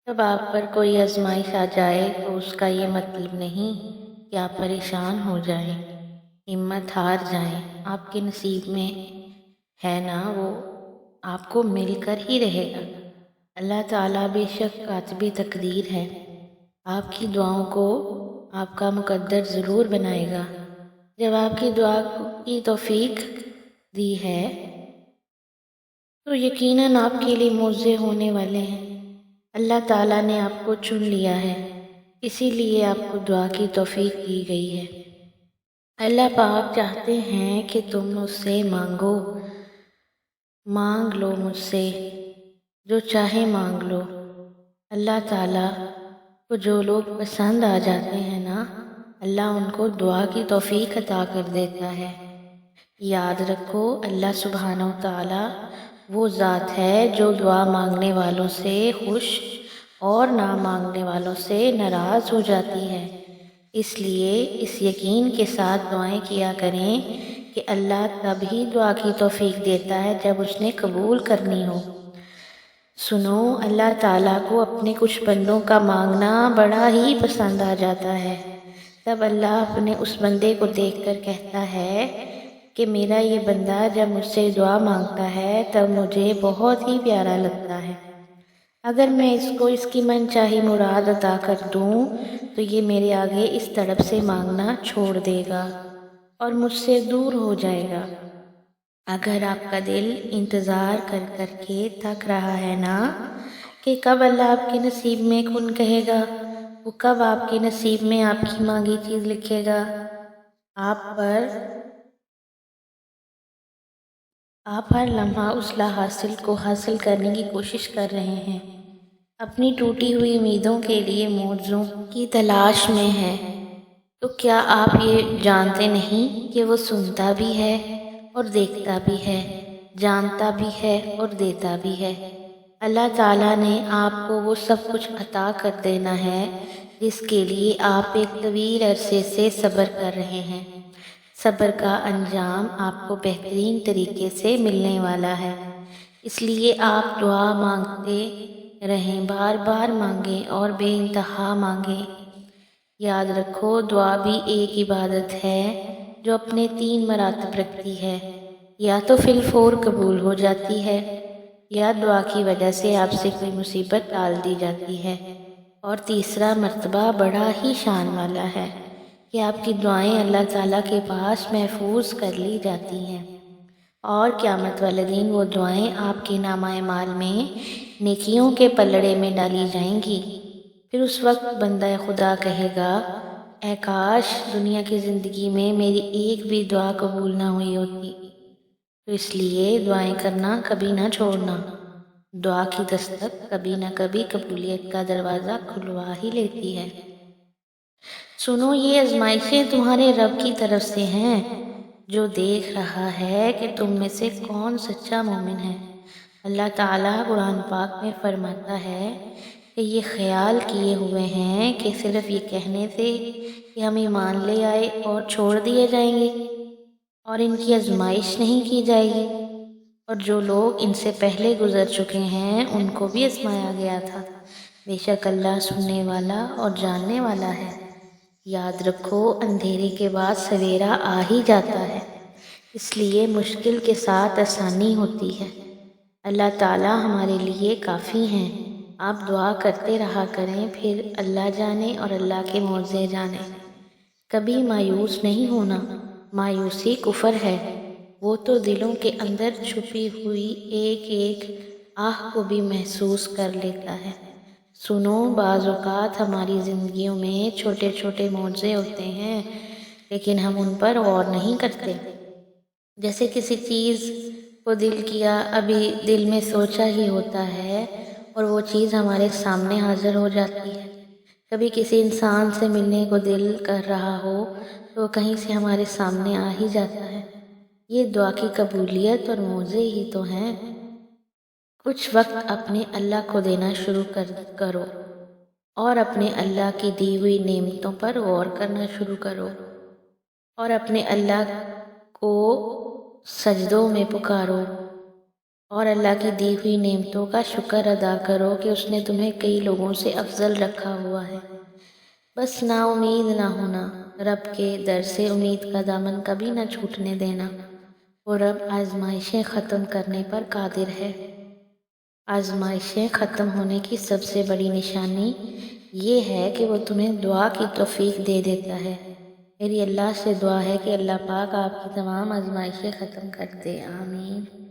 جب آپ پر کوئی آزمائش آ جائے تو اس کا یہ مطلب نہیں کہ آپ پریشان ہو جائیں، ہمت ہار جائیں۔ آپ کے نصیب میں ہے نا، وہ آپ کو مل کر ہی رہے گا۔ اللہ تعالیٰ بے شک کاتب تقدیر ہے، آپ کی دعاؤں کو آپ کا مقدر ضرور بنائے گا۔ جب آپ کی دعا کی توفیق دی ہے تو یقیناً آپ کے لیے معجزے ہونے والے ہیں۔ اللہ تعالیٰ نے آپ کو چن لیا ہے، اسی لیے آپ کو دعا کی توفیق دی گئی ہے۔ اللہ پاک چاہتے ہیں کہ تم مجھ سے مانگ لو، مجھ سے جو چاہے مانگ لو۔ اللہ تعالیٰ کو جو لوگ پسند آ جاتے ہیں نا، اللہ ان کو دعا کی توفیق عطا کر دیتا ہے۔ یاد رکھو، اللہ سبحانہ و تعالیٰ وہ ذات ہے جو دعا مانگنے والوں سے خوش اور نہ مانگنے والوں سے ناراض ہو جاتی ہے۔ اس لیے اس یقین کے ساتھ دعائیں کیا کریں کہ اللہ تب ہی دعا کی توفیق دیتا ہے جب اس نے قبول کرنی ہو۔ سنو، اللہ تعالیٰ کو اپنے کچھ بندوں کا مانگنا بڑا ہی پسند آ جاتا ہے۔ تب اللہ اپنے اس بندے کو دیکھ کر کہتا ہے کہ میرا یہ بندہ جب مجھ سے دعا مانگتا ہے تب مجھے بہت ہی پیارا لگتا ہے۔ اگر میں اس کو اس کی من چاہی مراد عطا کر دوں تو یہ میرے آگے اس طرف سے مانگنا چھوڑ دے گا اور مجھ سے دور ہو جائے گا۔ اگر آپ کا دل انتظار کر کر کے تھک رہا ہے نا کہ کب اللہ آپ کے نصیب میں کن کہے گا، وہ کب آپ کے نصیب میں آپ کی مانگی چیز لکھے گا، آپ ہر لمحہ اس حاصل کو حاصل کرنے کی کوشش کر رہے ہیں، اپنی ٹوٹی ہوئی امیدوں کے لیے معجزوں کی تلاش میں ہیں۔ تو کیا آپ یہ جانتے نہیں کہ وہ سنتا بھی ہے اور دیکھتا بھی ہے، جانتا بھی ہے اور دیتا بھی ہے۔ اللہ تعالیٰ نے آپ کو وہ سب کچھ عطا کر دینا ہے جس کے لیے آپ ایک طویل عرصے سے صبر کر رہے ہیں۔ صبر کا انجام آپ کو بہترین طریقے سے ملنے والا ہے۔ اس لیے آپ دعا مانگتے رہیں، بار بار مانگیں اور بے انتہا مانگیں۔ یاد رکھو، دعا بھی ایک عبادت ہے جو اپنے 3 مراتب رکھتی ہے۔ یا تو فی الفور قبول ہو جاتی ہے، یا دعا کی وجہ سے آپ سے کوئی مصیبت ٹال دی جاتی ہے، اور تیسرا مرتبہ بڑا ہی شان والا ہے کہ آپ کی دعائیں اللہ تعالیٰ کے پاس محفوظ کر لی جاتی ہیں، اور قیامت والے دن وہ دعائیں آپ کے نامہ اعمال میں نیکیوں کے پلڑے میں ڈالی جائیں گی۔ پھر اس وقت بندہ خدا کہے گا، اے کاش دنیا کی زندگی میں میری ایک بھی دعا قبول نہ ہوئی ہوتی۔ تو اس لیے دعائیں کرنا کبھی نہ چھوڑنا، دعا کی دستک کبھی نہ کبھی قبولیت کا دروازہ کھلوا ہی لیتی ہے۔ سنو، یہ آزمائشیں تمہارے رب کی طرف سے ہیں جو دیکھ رہا ہے کہ تم میں سے کون سچا مومن ہے۔ اللہ تعالیٰ قرآن پاک میں فرماتا ہے کہ یہ خیال کیے ہوئے ہیں کہ صرف یہ کہنے سے کہ ہم ایمان لے آئے اور چھوڑ دیے جائیں گے اور ان کی آزمائش نہیں کی جائے گی، اور جو لوگ ان سے پہلے گزر چکے ہیں ان کو بھی آزمایا گیا تھا۔ بے شک اللہ سننے والا اور جاننے والا ہے۔ یاد رکھو، اندھیرے کے بعد سویرا آ ہی جاتا ہے، اس لیے مشکل کے ساتھ آسانی ہوتی ہے۔ اللہ تعالیٰ ہمارے لیے کافی ہیں۔ آپ دعا کرتے رہا کریں، پھر اللہ جانے اور اللہ کے معجزے جانے۔ کبھی مایوس نہیں ہونا، مایوسی کفر ہے، وہ تو دلوں کے اندر چھپی ہوئی ایک ایک آہ کو بھی محسوس کر لیتا ہے۔ سنو، بعض اوقات ہماری زندگیوں میں چھوٹے چھوٹے معجزے ہوتے ہیں لیکن ہم ان پر غور نہیں کرتے۔ جیسے کسی چیز کو دل کیا، ابھی دل میں سوچا ہی ہوتا ہے اور وہ چیز ہمارے سامنے حاضر ہو جاتی ہے۔ کبھی کسی انسان سے ملنے کو دل کر رہا ہو تو کہیں سے ہمارے سامنے آ ہی جاتا ہے۔ یہ دعا کی قبولیت اور معجزے ہی تو ہیں۔ کچھ وقت اپنے اللہ کو دینا شروع کرو اور اپنے اللہ کی دی ہوئی نعمتوں پر غور کرنا شروع کرو، اور اپنے اللہ کو سجدوں میں پکارو اور اللہ کی دی ہوئی نعمتوں کا شکر ادا کرو کہ اس نے تمہیں کئی لوگوں سے افضل رکھا ہوا ہے۔ بس نا امید نہ ہونا، رب کے در سے امید کا دامن کبھی نہ چھوٹنے دینا۔ وہ رب آزمائشیں ختم کرنے پر قادر ہے۔ آزمائشیں ختم ہونے کی سب سے بڑی نشانی یہ ہے کہ وہ تمہیں دعا کی توفیق دے دیتا ہے۔ میری اللہ سے دعا ہے کہ اللہ پاک آپ کی تمام آزمائشیں ختم کر دے، آمین۔